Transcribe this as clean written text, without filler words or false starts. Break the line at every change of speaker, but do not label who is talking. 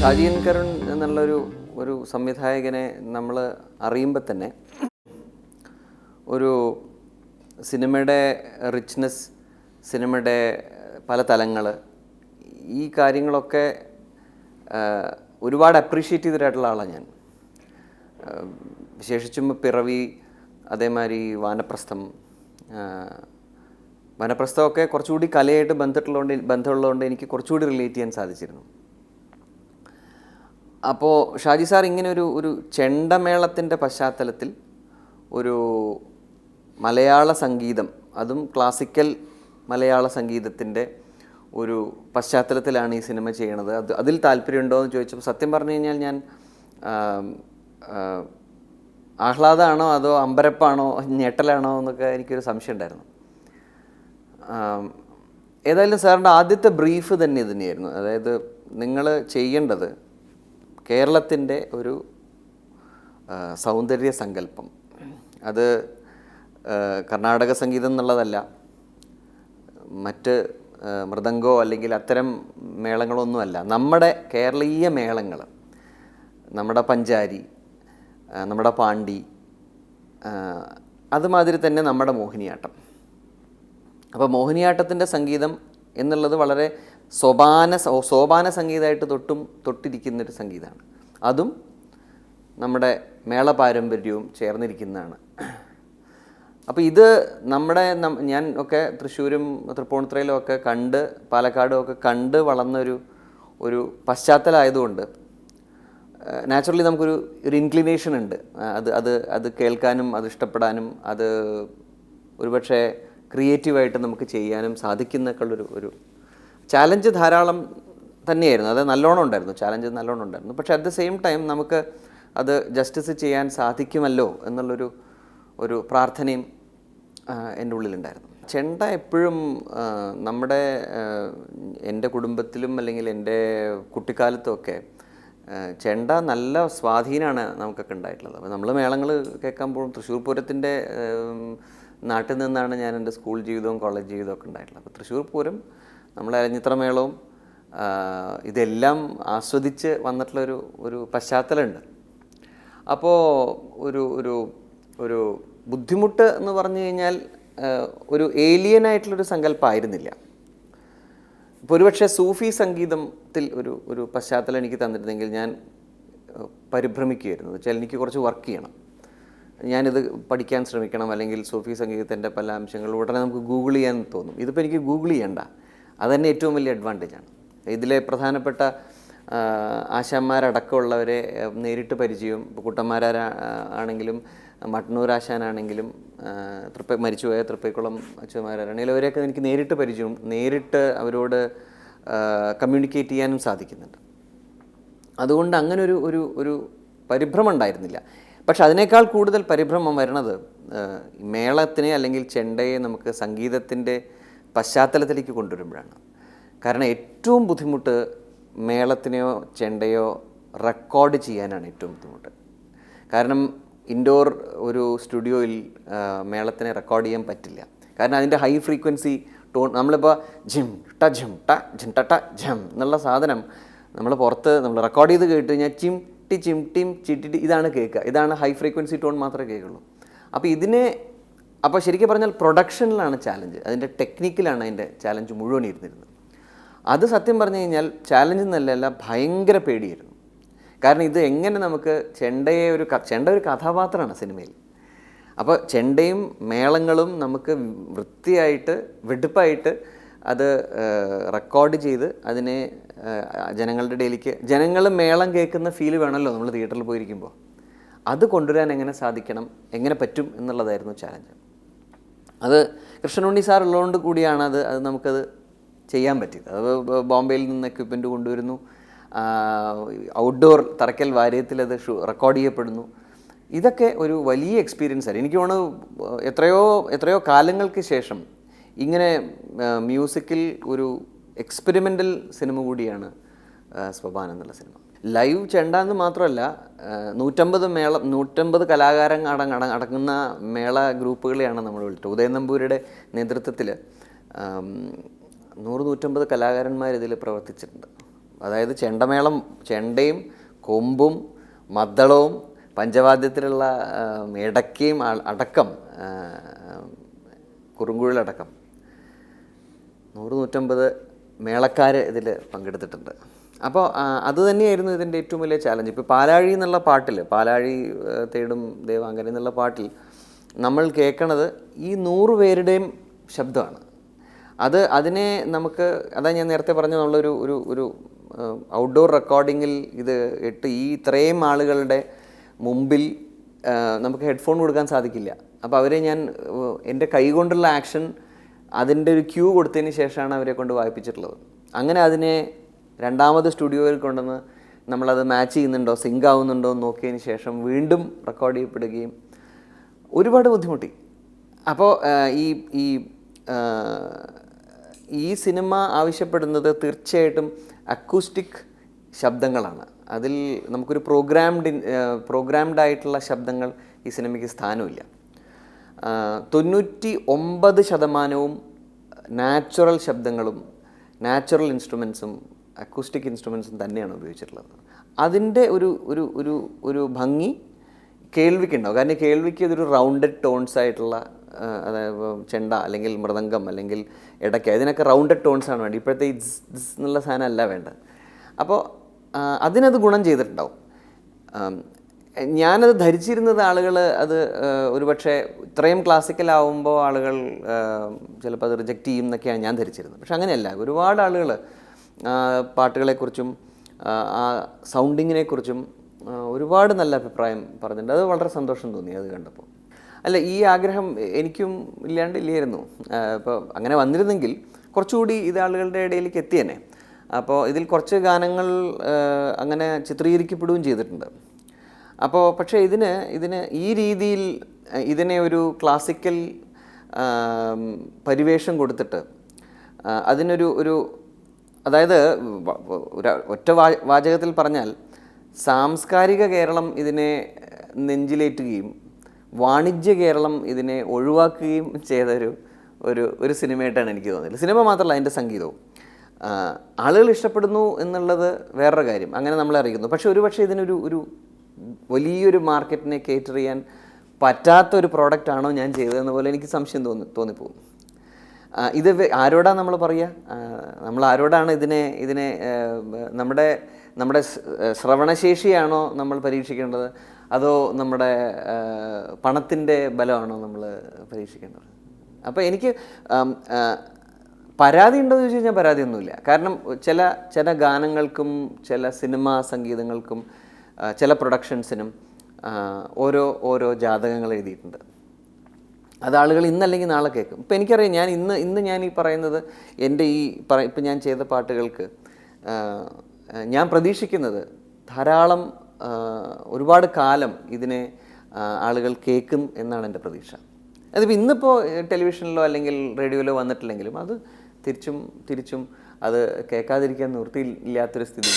Shaji N Karun ഒരു സംവിധായകനെ നമ്മൾ അറിയുമ്പോൾ തന്നെ ഒരു സിനിമയുടെ റിച്ച്നെസ്, സിനിമയുടെ പല തലങ്ങൾ, ഈ കാര്യങ്ങളൊക്കെ ഒരുപാട് അപ്രീഷിയേറ്റ് ചെയ്തിട്ടായിട്ടുള്ള ആളാണ് ഞാൻ. വിശേഷിച്ചും പിറവി, അതേമാതിരി വനപ്രസ്ഥമൊക്കെ കുറച്ചുകൂടി കലയായിട്ട് ബന്ധമുള്ളതുകൊണ്ട് എനിക്ക് കുറച്ചുകൂടി റിലേറ്റ് ചെയ്യാൻ സാധിച്ചിരുന്നു. അപ്പോൾ ഷാജി സാർ ഇങ്ങനെ ഒരു ചെണ്ടമേളത്തിൻ്റെ പശ്ചാത്തലത്തിൽ ഒരു മലയാള സംഗീതം, അതും ക്ലാസിക്കൽ മലയാള സംഗീതത്തിൻ്റെ ഒരു പശ്ചാത്തലത്തിലാണ് ഈ സിനിമ ചെയ്യണത്. അതിൽ താല്പര്യമുണ്ടോ എന്ന് ചോദിച്ചപ്പോൾ സത്യം പറഞ്ഞു കഴിഞ്ഞാൽ ഞാൻ ആഹ്ലാദമാണോ അതോ അമ്പരപ്പാണോ ഞെട്ടലാണോ എന്നൊക്കെ എനിക്കൊരു സംശയം ഉണ്ടായിരുന്നു. ഏതായാലും സാറിൻ്റെ ആദ്യത്തെ ബ്രീഫ് തന്നെയായിരുന്നു. അതായത് നിങ്ങൾ ചെയ്യേണ്ടത് കേരളത്തിൻ്റെ ഒരു സൗന്ദര്യ സങ്കല്പം, അത് കർണാടക സംഗീതം എന്നുള്ളതല്ല, മറ്റ് മൃദംഗോ അല്ലെങ്കിൽ അത്തരം മേളങ്ങളൊന്നുമല്ല, നമ്മുടെ കേരളീയ മേളങ്ങൾ, നമ്മുടെ പഞ്ചാരി, നമ്മുടെ പാണ്ടി, അതുമാതിരി തന്നെ നമ്മുടെ മോഹിനിയാട്ടം. അപ്പോൾ മോഹിനിയാട്ടത്തിൻ്റെ സംഗീതം എന്നുള്ളത് വളരെ സോപാന സംഗീതമായിട്ട് തൊട്ടിരിക്കുന്നൊരു സംഗീതമാണ്. അതും നമ്മുടെ മേള പാരമ്പര്യവും ചേർന്നിരിക്കുന്നതാണ്. അപ്പോൾ ഇത് ഞാൻ ഒക്കെ തൃശ്ശൂരും തൃപ്പൂണിത്തുറയിലും ഒക്കെ പാലക്കാടും ഒക്കെ കണ്ട് വളർന്നൊരു പശ്ചാത്തലമായതുകൊണ്ട് നാച്ചുറലി നമുക്കൊരു ഇൻക്ലിനേഷൻ ഉണ്ട് അത് കേൾക്കാനും അത് ഇഷ്ടപ്പെടാനും അത് ഒരുപക്ഷെ ക്രിയേറ്റീവായിട്ട് നമുക്ക് ചെയ്യാനും സാധിക്കുന്നൊക്കെയുള്ളൊരു ചാലഞ്ച് ധാരാളം തന്നെയായിരുന്നു. അത് നല്ലോണം ഉണ്ടായിരുന്നു, ചാലഞ്ച് നല്ലോണം ഉണ്ടായിരുന്നു. പക്ഷേ അറ്റ് ദ സെയിം ടൈം നമുക്ക് അത് ജസ്റ്റിസ് ചെയ്യാൻ സാധിക്കുമല്ലോ എന്നുള്ളൊരു പ്രാർത്ഥനയും എൻ്റെ ഉള്ളിലുണ്ടായിരുന്നു. ചെണ്ട എപ്പോഴും എൻ്റെ കുടുംബത്തിലും അല്ലെങ്കിൽ എൻ്റെ കുട്ടിക്കാലത്തുമൊക്കെ ചെണ്ട നല്ല സ്വാധീനമാണ് നമുക്കൊക്കെ ഉണ്ടായിട്ടുള്ളത്. അപ്പോൾ നമ്മൾ മേളങ്ങൾ കേൾക്കാൻ പോകും. തൃശ്ശൂർ പൂരത്തിൻ്റെ നാട്ടിൽ നിന്നാണ് ഞാൻ എൻ്റെ സ്കൂൾ ജീവിതവും കോളേജ് ജീവിതവും ഒക്കെ ഉണ്ടായിട്ടുള്ളത്. അപ്പോൾ തൃശ്ശൂർ പൂരം, നമ്മളെ അരഞ്ഞിത്ര മേളവും ഇതെല്ലാം ആസ്വദിച്ച് വന്നിട്ടുള്ളൊരു പശ്ചാത്തലമുണ്ട്. അപ്പോൾ ഒരു ബുദ്ധിമുട്ട് എന്ന് പറഞ്ഞു കഴിഞ്ഞാൽ ഒരു ഏലിയനായിട്ടുള്ളൊരു സങ്കല്പമായിരുന്നില്ല. ഇപ്പോൾ ഒരുപക്ഷെ സൂഫി സംഗീതത്തിൽ ഒരു പശ്ചാത്തലം എനിക്ക് തന്നിരുന്നെങ്കിൽ ഞാൻ പരിഭ്രമിക്കുകയായിരുന്നു. വെച്ചാൽ എനിക്ക് കുറച്ച് വർക്ക് ചെയ്യണം, ഞാനിത് പഠിക്കാൻ ശ്രമിക്കണം, അല്ലെങ്കിൽ സൂഫി സംഗീതത്തിൻ്റെ പല അംശങ്ങൾ ഉടനെ നമുക്ക് ഗൂഗിൾ ചെയ്യാൻ തോന്നും. ഇതിപ്പോൾ എനിക്ക് ഗൂഗിൾ ചെയ്യണ്ട, അതുതന്നെ ഏറ്റവും വലിയ അഡ്വാൻറ്റേജാണ്. ഇതിലെ പ്രധാനപ്പെട്ട ആശാന്മാരടക്കമുള്ളവരെ നേരിട്ട് പരിചയവും, ഇപ്പോൾ കുട്ടന്മാരാണെങ്കിലും മട്ടന്നൂർ ആശാനാണെങ്കിലും മരിച്ചുപോയ തൃപ്പൈക്കുളം അച്ഛന്മാരാണെങ്കിലും അവരെയൊക്കെ എനിക്ക് നേരിട്ട് പരിചയവും, നേരിട്ട് അവരോട് കമ്മ്യൂണിക്കേറ്റ് ചെയ്യാനും സാധിക്കുന്നുണ്ട്. അതുകൊണ്ട് അങ്ങനെ ഒരു പരിഭ്രമം ഉണ്ടായിരുന്നില്ല. പക്ഷെ അതിനേക്കാൾ കൂടുതൽ പരിഭ്രമം വരുന്നത് മേളത്തിനെ അല്ലെങ്കിൽ ചെണ്ടയെ നമുക്ക് സംഗീതത്തിൻ്റെ പശ്ചാത്തലത്തിലേക്ക് കൊണ്ടുവരുമ്പോഴാണ്. കാരണം ഏറ്റവും ബുദ്ധിമുട്ട് മേളത്തിനെയോ ചെണ്ടയോ റെക്കോർഡ് ചെയ്യാനാണ് ഏറ്റവും ബുദ്ധിമുട്ട്. കാരണം ഇൻഡോർ ഒരു സ്റ്റുഡിയോയിൽ മേളത്തിനെ റെക്കോർഡ് ചെയ്യാൻ പറ്റില്ല. കാരണം അതിൻ്റെ ഹൈ ഫ്രീക്വൻസി ടോൺ, നമ്മളിപ്പോൾ ജിം ട ജിം ട ജിം ട ട ജം എന്നുള്ള സാധനം നമ്മൾ പുറത്ത് നമ്മൾ റെക്കോർഡ് ചെയ്ത് കേട്ട് കഴിഞ്ഞാൽ ചിം ടിം ചിട്ടി ഇതാണ് കേൾക്കുക. ഇതാണ് ഹൈ ഫ്രീക്വൻസി ടോൺ മാത്രമേ കേൾക്കുള്ളൂ. അപ്പോൾ ശരിക്കും പറഞ്ഞാൽ പ്രൊഡക്ഷനിലാണ് ചാലഞ്ച്, അതിൻ്റെ ടെക്നിക്കിലാണ് അതിൻ്റെ ചാലഞ്ച് മുഴുവൻ ഇരുന്നിരുന്നത്. അത് സത്യം പറഞ്ഞു കഴിഞ്ഞാൽ ചാലഞ്ച് എന്നല്ല, ഭയങ്കര പേടിയായിരുന്നു. കാരണം ഇത് എങ്ങനെ നമുക്ക് ചെണ്ട ഒരു കഥാപാത്രമാണ് സിനിമയിൽ. അപ്പോൾ ചെണ്ടയും മേളങ്ങളും നമുക്ക് വൃത്തിയായിട്ട് വെടുപ്പായിട്ട് അത് റെക്കോർഡ് ചെയ്ത് അതിനെ ജനങ്ങളുടെ ഇടയിലേക്ക്, ജനങ്ങൾ മേളം കേൾക്കുന്ന ഫീൽ വേണമല്ലോ നമ്മൾ തിയേറ്ററിൽ പോയിരിക്കുമ്പോൾ, അത് കൊണ്ടുവരാൻ എങ്ങനെ സാധിക്കണം, എങ്ങനെ പറ്റും എന്നുള്ളതായിരുന്നു ചാലഞ്ച്. അത് കൃഷ്ണനുണ്ണി സാർ ഉള്ളതുകൊണ്ട് കൂടിയാണ് അത് നമുക്കത് ചെയ്യാൻ പറ്റിയത്. അത് ബോംബെയിൽ നിന്ന് എക്വിപ്മെൻറ്റ് കൊണ്ടുവരുന്നു, ഔട്ട്ഡോർ തറക്കൽ വാര്യത്തിൽ അത് റെക്കോർഡ് ചെയ്യപ്പെടുന്നു. ഇതൊക്കെ ഒരു വലിയ എക്സ്പീരിയൻസ് ആയിരുന്നു. എനിക്ക് തോന്നുന്നു എത്രയോ കാലങ്ങൾക്ക് ശേഷം ഇങ്ങനെ മ്യൂസിക്കിൽ ഒരു എക്സ്പെരിമെൻ്റൽ സിനിമ കൂടിയാണ് സ്വപാൻ എന്നുള്ള സിനിമ. ലൈവ് ചെണ്ട എന്ന് മാത്രമല്ല, 150 കലാകാരൻ അടങ്ങുന്ന മേള ഗ്രൂപ്പുകളെയാണ് നമ്മൾ വിളിച്ചത്. ഉദയൻ നമ്പൂരിയുടെ നേതൃത്വത്തിൽ 100-150 കലാകാരന്മാർ ഇതിൽ പ്രവർത്തിച്ചിട്ടുണ്ട്. അതായത് ചെണ്ടയും കൊമ്പും മദ്ദളവും പഞ്ചവാദ്യത്തിലുള്ള ഇടയ്ക്കയും അടക്കം, കുറുങ്കുഴലടക്കം 100-150 മേളക്കാർ ഇതിൽ പങ്കെടുത്തിട്ടുണ്ട്. അപ്പോൾ അത് തന്നെയായിരുന്നു ഇതിൻ്റെ ഏറ്റവും വലിയ ചാലഞ്ച്. ഇപ്പോൾ പാലാഴി എന്നുള്ള പാട്ടിൽ, പാലാഴി തേടും ദേവാങ്കന എന്നുള്ള പാട്ടിൽ നമ്മൾ കേൾക്കണത് ഈ 100 പേരുടെയും ശബ്ദമാണ്. അതിനെ നമുക്ക്, അതാ ഞാൻ നേരത്തെ പറഞ്ഞ നമ്മളൊരു ഒരു ഒരു ഔട്ട്ഡോർ റെക്കോർഡിങ്ങിൽ ഇത് ഇത്രയും ആളുകളുടെ മുമ്പിൽ നമുക്ക് ഹെഡ്ഫോൺ കൊടുക്കാൻ സാധിക്കില്ല. അപ്പോൾ അവരെ ഞാൻ എൻ്റെ കൈകൊണ്ടുള്ള ആക്ഷൻ അതിൻ്റെ ഒരു ക്യൂ കൊടുത്തതിന് ശേഷമാണ് അവരെ കൊണ്ട് വായിപ്പിച്ചിട്ടുള്ളത്. അങ്ങനെ അതിനെ രണ്ടാമത് സ്റ്റുഡിയോയിൽ കൊണ്ടുവന്ന് നമ്മളത് മാച്ച് ചെയ്യുന്നുണ്ടോ, സിങ്ക് ആവുന്നുണ്ടോ എന്ന് നോക്കിയതിന് ശേഷം വീണ്ടും റെക്കോർഡ് ചെയ്യപ്പെടുകയും ഒരുപാട് ബുദ്ധിമുട്ടി. അപ്പോൾ ഈ സിനിമ ആവശ്യപ്പെടുന്നത് തീർച്ചയായിട്ടും അക്കൂസ്റ്റിക് ശബ്ദങ്ങളാണ്. അതിൽ നമുക്കൊരു പ്രോഗ്രാംഡ് ആയിട്ടുള്ള ശബ്ദങ്ങൾ ഈ സിനിമയ്ക്ക് സ്ഥാനമില്ല. 99% നാച്ചുറൽ ശബ്ദങ്ങളും നാച്ചുറൽ ഇൻസ്ട്രുമെൻസും അക്കൂസ്റ്റിക് ഇൻസ്ട്രുമെൻസും തന്നെയാണ് ഉപയോഗിച്ചിട്ടുള്ളത്. അതിൻ്റെ ഒരു ഭംഗി കേൾവിക്കുണ്ടാവും. കാരണം കേൾവിക്ക് ഇതൊരു റൗണ്ടഡ് ടോൺസ് ആയിട്ടുള്ള, അതായത് ചെണ്ട അല്ലെങ്കിൽ മൃദംഗം അല്ലെങ്കിൽ ഇടയ്ക്ക, ഇതിനൊക്കെ റൗണ്ടഡ് ടോൺസാണ് വേണ്ടത്. ഇപ്പോഴത്തെ ദിസ് എന്നുള്ള സാധനം അല്ല വേണ്ടത്. അപ്പോൾ അതിനത് ഗുണം ചെയ്തിട്ടുണ്ടാവും. ഞാനത് ധരിച്ചിരുന്നത് ആളുകൾ അത് ഒരുപക്ഷെ ഇത്രയും ക്ലാസിക്കലാവുമ്പോൾ ആളുകൾ ചിലപ്പോൾ അത് റിജക്റ്റ് ചെയ്യും എന്നൊക്കെയാണ് ഞാൻ ധരിച്ചിരുന്നത്. പക്ഷെ അങ്ങനെയല്ല. ഒരുപാട് ആളുകൾ പാട്ടുകളെക്കുറിച്ചും ആ സൗണ്ടിങ്ങിനെക്കുറിച്ചും ഒരുപാട് നല്ല അഭിപ്രായം പറഞ്ഞിട്ടുണ്ട്. അത് വളരെ സന്തോഷം തോന്നി അത് കണ്ടപ്പോൾ. അല്ല, ഈ ആഗ്രഹം എനിക്കും ഇല്ലായിരുന്നു. ഇപ്പോൾ അങ്ങനെ വന്നിരുന്നെങ്കിൽ കുറച്ചുകൂടി ഇത് ആളുകളുടെ ഇടയിലേക്ക് എത്തിയേനെ. അപ്പോൾ ഇതിൽ കുറച്ച് ഗാനങ്ങൾ അങ്ങനെ ചിത്രീകരിക്കപ്പെടുകയും ചെയ്തിട്ടുണ്ട്. അപ്പോൾ പക്ഷേ ഇതിന് ഈ രീതിയിൽ ഇതിനെ ഒരു ക്ലാസിക്കൽ പരിവേഷം കൊടുത്തിട്ട് അതിനൊരു അതായത് ഒറ്റ വാചകത്തിൽ പറഞ്ഞാൽ സാംസ്കാരിക കേരളം ഇതിനെ നെഞ്ചിലേറ്റുകയും വാണിജ്യ കേരളം ഇതിനെ ഒഴിവാക്കുകയും ചെയ്തൊരു ഒരു സിനിമയായിട്ടാണ് എനിക്ക് തോന്നിയത്. സിനിമ മാത്രമല്ല, അതിൻ്റെ സംഗീതവും ആളുകൾ ഇഷ്ടപ്പെടുന്നു എന്നുള്ളത് വേറൊരു കാര്യം, അങ്ങനെ നമ്മളെ അറിയിക്കുന്നു. പക്ഷെ ഒരുപക്ഷെ ഇതിനൊരു വലിയൊരു മാർക്കറ്റിനെ കേറ്റർ ചെയ്യാൻ പറ്റാത്തൊരു പ്രോഡക്റ്റാണോ ഞാൻ ചെയ്തതെന്ന് പോലെ എനിക്ക് സംശയം തോന്നിപ്പോകും. ഇത് ആരോടാണ് നമ്മൾ പറയുക? നമ്മൾ ആരോടാണ് ഇതിനെ നമ്മുടെ ശ്രവണശേഷിയാണോ നമ്മൾ പരീക്ഷിക്കേണ്ടത്, അതോ നമ്മുടെ പണത്തിൻ്റെ ബലമാണോ നമ്മൾ പരീക്ഷിക്കേണ്ടത്? അപ്പോൾ എനിക്ക് പരാതി ഉണ്ടോ എന്ന് ചോദിച്ചു കഴിഞ്ഞാൽ പരാതിയൊന്നുമില്ല. കാരണം ചില ഗാനങ്ങൾക്കും ചില സിനിമാ സംഗീതങ്ങൾക്കും ചില പ്രൊഡക്ഷൻസിനും ഓരോ ജാതകങ്ങൾ എഴുതിയിട്ടുണ്ട്. അത് ആളുകൾ ഇന്നല്ലെങ്കിൽ നാളെ കേൾക്കും. ഇപ്പം എനിക്കറിയാം, ഇന്ന് ഞാൻ ഈ പറയുന്നത് എൻ്റെ ഇപ്പം ഞാൻ ചെയ്ത പാട്ടുകൾക്ക് ഞാൻ പ്രതീക്ഷിക്കുന്നത് ധാരാളം ഒരുപാട് കാലം ഇതിനെ ആളുകൾ കേൾക്കും എന്നാണ് എൻ്റെ പ്രതീക്ഷ. അതിപ്പോൾ ഇന്നിപ്പോൾ ടെലിവിഷനിലോ അല്ലെങ്കിൽ റേഡിയോയിലോ വന്നിട്ടില്ലെങ്കിലും അത് തിരിച്ചും അത് കേൾക്കാതിരിക്കാൻ നിവൃത്തിയില്ലാത്തൊരു സ്ഥിതി.